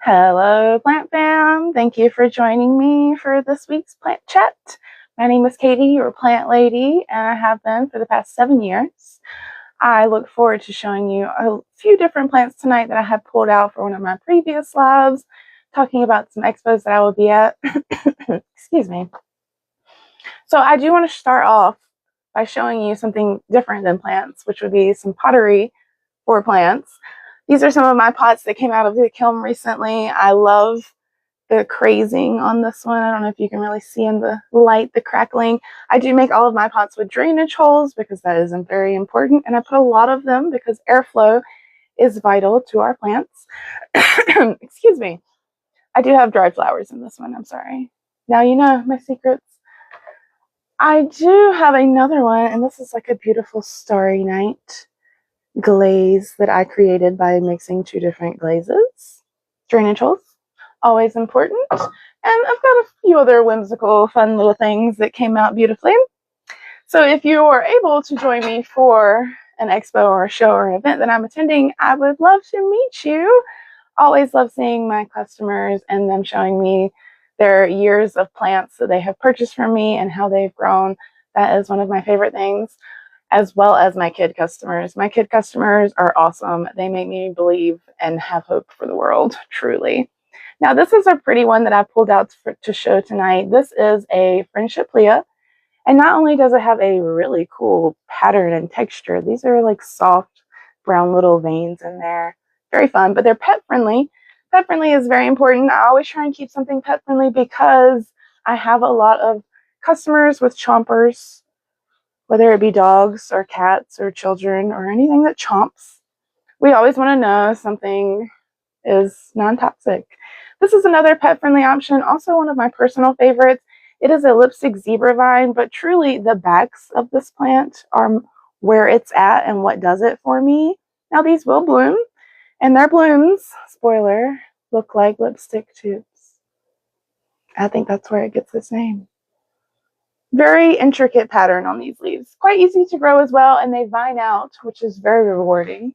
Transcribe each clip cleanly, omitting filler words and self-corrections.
Hello, Plant Fam. Thank you for joining me for this week's plant chat. My name is Katie, your plant lady, and I have been for the past 7 years. I look forward to showing you a few different plants tonight that I have pulled out for one of my previous lives, talking about some expos that I will be at. Excuse me. So I do want to start off by showing you something different than plants, which would be some pottery for plants. These are some of my pots that came out of the kiln recently. I love the crazing on this one. I don't know if you can really see in the light, the crackling. I do make all of my pots with drainage holes because that is very important, and I put a lot of them because airflow is vital to our plants. Excuse me. I do have dried flowers in this one. I'm sorry. Now you know my secrets. I do have another one, and this is like a beautiful starry night glaze that I created by mixing 2 different glazes. Drainage holes, always important. And I've got a few other whimsical, fun little things that came out beautifully. So if you are able to join me for an expo or a show or an event that I'm attending, I would love to meet you. Always love seeing my customers and them showing me their years of plants that they have purchased from me and how they've grown. That is one of my favorite things, as well as my kid customers. My kid customers are awesome. They make me believe and have hope for the world, truly. Now, this is a pretty one that I pulled out to show tonight. This is a Friendship Leah. And not only does it have a really cool pattern and texture, these are like soft brown little veins in there. Very fun, but they're pet friendly. Pet friendly is very important. I always try and keep something pet friendly because I have a lot of customers with chompers, whether it be dogs or cats or children or anything that chomps. We always want to know something is non-toxic. This is another pet-friendly option, also one of my personal favorites. It is a lipstick zebra vine, but truly the backs of this plant are where it's at and what does it for me. Now these will bloom, and their blooms, spoiler, look like lipstick tubes. I think that's where it gets its name. Very intricate pattern on these leaves. Quite easy to grow as well, and they vine out, which is very rewarding.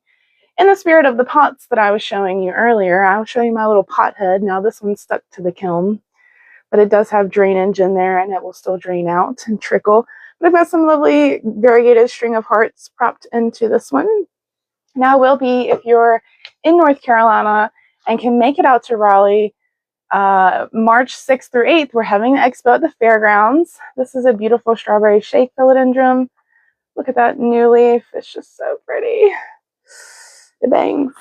In the spirit of the pots that I was showing you earlier, I'll show you my little pot head. Now this one's stuck to the kiln, but it does have drainage in there and it will still drain out and trickle. But I've got some lovely variegated string of hearts propped into this one. Now will be, if you're in North Carolina and can make it out to Raleigh, March 6th through 8th, we're having the expo at the fairgrounds. This is a beautiful strawberry shake philodendron. Look at that new leaf. It's just so pretty. The bangs.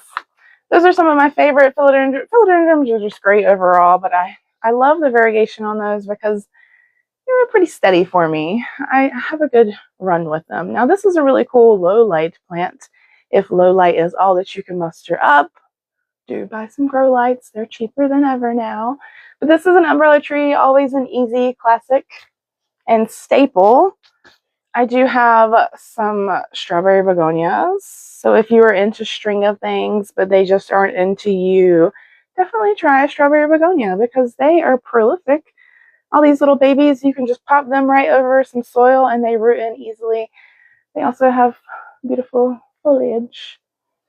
Those are some of my favorite philodendrons. Philodendrons are just great overall, but I love the variegation on those because they're pretty steady for me. I have a good run with them. Now this is a really cool low light plant. If low light is all that you can muster up, do buy some grow lights. They're cheaper than ever now. But this is an umbrella tree, always an easy classic and staple. I do have some strawberry begonias. So if you are into string of things, but they just aren't into you, definitely try a strawberry begonia because they are prolific. All these little babies, you can just pop them right over some soil and they root in easily. They also have beautiful foliage.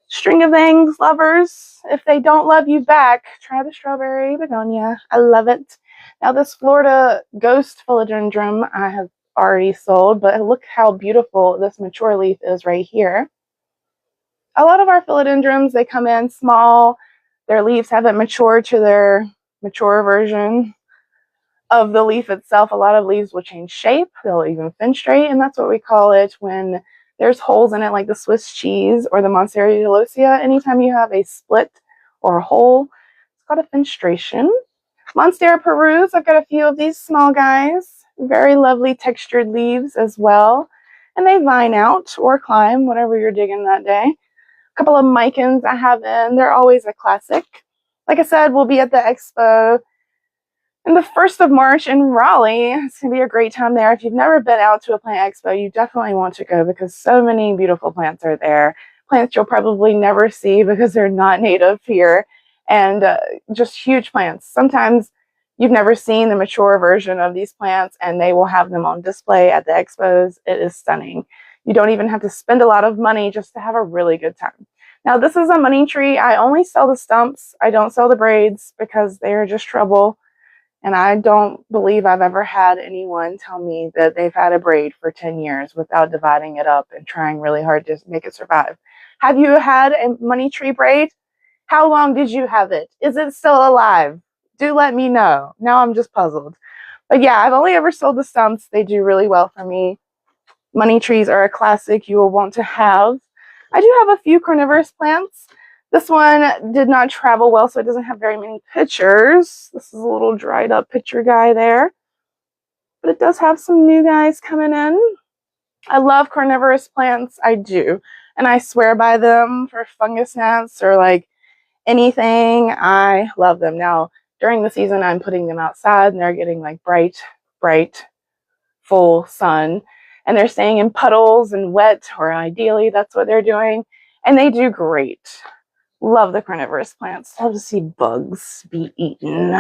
String of things lovers, if they don't love you back, try the strawberry begonia. I love it. Now this Florida Ghost philodendron I have already sold, but look how beautiful this mature leaf is right here. A lot of our philodendrons, they come in small. Their leaves haven't matured to their mature version of the leaf itself. A lot of leaves will change shape. They'll even fenestrate, and that's what we call it when there's holes in it, like the Swiss cheese or the Monstera dolosia. Anytime you have a split or a hole, it's called a fenestration. Monstera perus, I've got a few of these small guys. Very lovely textured leaves as well. And they vine out or climb, whatever you're digging that day. A couple of micans I have in. They're always a classic. Like I said, we'll be at the expo on the 1st of March in Raleigh. It's going to be a great time there. If you've never been out to a plant expo, you definitely want to go because so many beautiful plants are there. Plants you'll probably never see because they're not native here. And just huge plants. Sometimes you've never seen the mature version of these plants and they will have them on display at the expos. It is stunning. You don't even have to spend a lot of money just to have a really good time. Now this is a money tree. I only sell the stumps. I don't sell the braids because they are just trouble. And I don't believe I've ever had anyone tell me that they've had a braid for 10 years without dividing it up and trying really hard to make it survive. Have you had a money tree braid? How long did you have it? Is it still alive? Do let me know. Now I'm just puzzled. But yeah, I've only ever sold the stumps. They do really well for me. Money trees are a classic you will want to have. I do have a few carnivorous plants. This one did not travel well, so it doesn't have very many pictures. This is a little dried up picture guy there. But it does have some new guys coming in. I love carnivorous plants. I do. And I swear by them for fungus gnats or like anything. I love them. Now, during the season, I'm putting them outside and they're getting like bright, full sun. And they're staying in puddles and wet, or ideally that's what they're doing. And they do great. Love the carnivorous plants. Love to see bugs be eaten.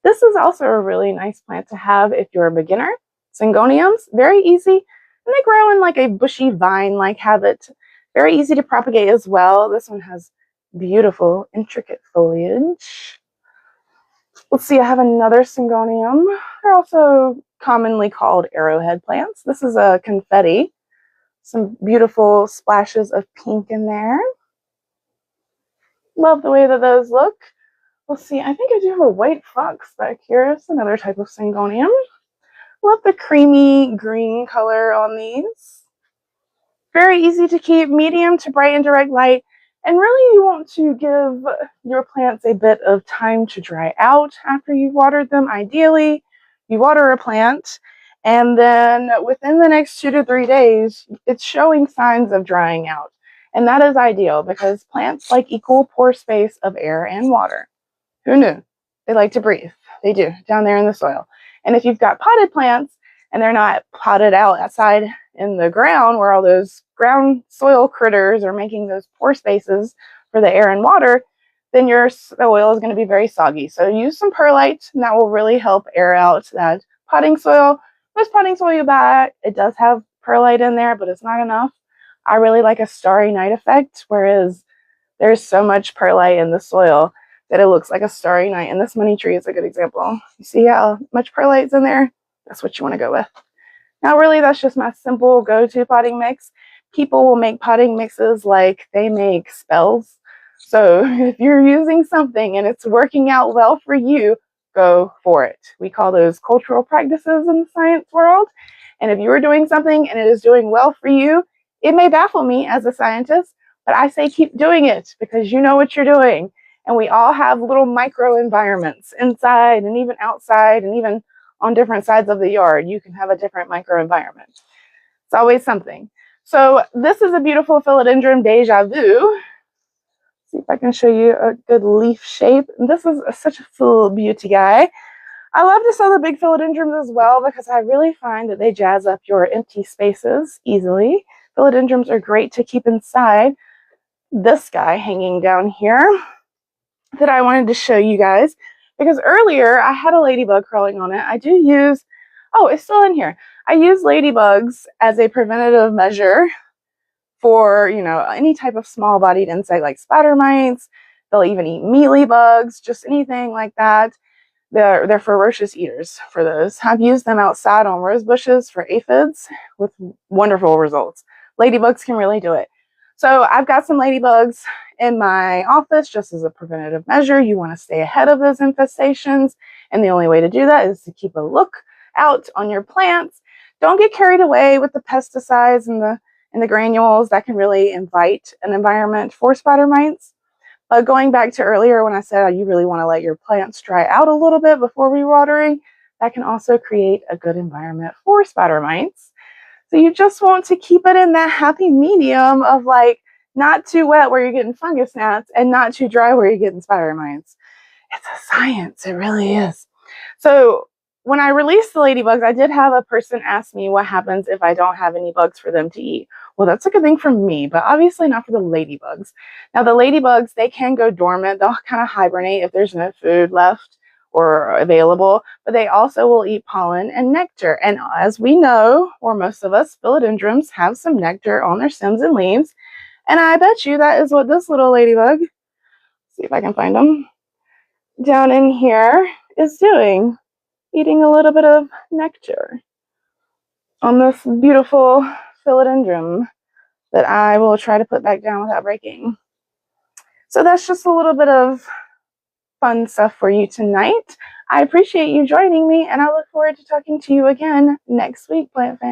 This is also a really nice plant to have if you're a beginner. Syngoniums, very easy. And they grow in like a bushy vine-like habit. Very easy to propagate as well. This one has beautiful, intricate foliage. Let's see, I have another syngonium. They're also commonly called arrowhead plants. This is a confetti. Some beautiful splashes of pink in there. Love the way that those look. Let's see, I think I do have a white fox back here. It's another type of syngonium. Love the creamy green color on these. Very easy to keep, medium to bright and direct light. And really you want to give your plants a bit of time to dry out after you've watered them. Ideally, you water a plant and then within the next 2 to 3 days, it's showing signs of drying out. And that is ideal because plants like equal pore space of air and water. Who knew? They like to breathe. They do, down there in the soil. And if you've got potted plants and they're not potted out outside in the ground where all those ground soil critters are making those pore spaces for the air and water, then your soil is going to be very soggy. So use some perlite and that will really help air out that potting soil. Most potting soil you buy, it does have perlite in there, but it's not enough. I really like a starry night effect, whereas there's so much perlite in the soil that it looks like a starry night. And this money tree is a good example. You see how much perlite's in there? That's what you want to go with. Now, really, that's just my simple go-to potting mix. People will make potting mixes like they make spells. So if you're using something and it's working out well for you, go for it. We call those cultural practices in the science world. And if you are doing something and it is doing well for you, it may baffle me as a scientist, but I say keep doing it because you know what you're doing. And we all have little micro environments inside and even outside and even on different sides of the yard. You can have a different micro environment. It's always something. So this is a beautiful Philodendron Deja Vu. See if I can show you a good leaf shape. And this is such a full beauty guy. I love to sell the big philodendrons as well because I really find that they jazz up your empty spaces easily. Philodendrons are great to keep inside. This guy hanging down here that I wanted to show you guys because earlier I had a ladybug crawling on it. I do use, oh, it's still in here. I use ladybugs as a preventative measure for, you know, any type of small-bodied insect like spider mites. They'll even eat mealybugs, just anything like that. They're ferocious eaters for those. I've used them outside on rose bushes for aphids with wonderful results. Ladybugs can really do it. So I've got some ladybugs in my office just as a preventative measure. You want to stay ahead of those infestations. And the only way to do that is to keep a lookout on your plants. Don't get carried away with the pesticides and the granules that can really invite an environment for spider mites. But going back to earlier when I said you really want to let your plants dry out a little bit before rewatering, that can also create a good environment for spider mites. So you just want to keep it in that happy medium of like not too wet where you're getting fungus gnats and not too dry where you're getting spider mites. It's a science, it really is. So when I released the ladybugs, I did have a person ask me what happens if I don't have any bugs for them to eat. Well, that's a good thing for me, but obviously not for the ladybugs. Now, the ladybugs, they can go dormant. They'll kind of hibernate if there's no food left or available, but they also will eat pollen and nectar. And as we know, or most of us, philodendrons have some nectar on their stems and leaves. And I bet you that is what this little ladybug, see if I can find him, down in here is doing, eating a little bit of nectar on this beautiful philodendron that I will try to put back down without breaking. So that's just a little bit of fun stuff for you tonight. I appreciate you joining me, and I look forward to talking to you again next week, plant fans.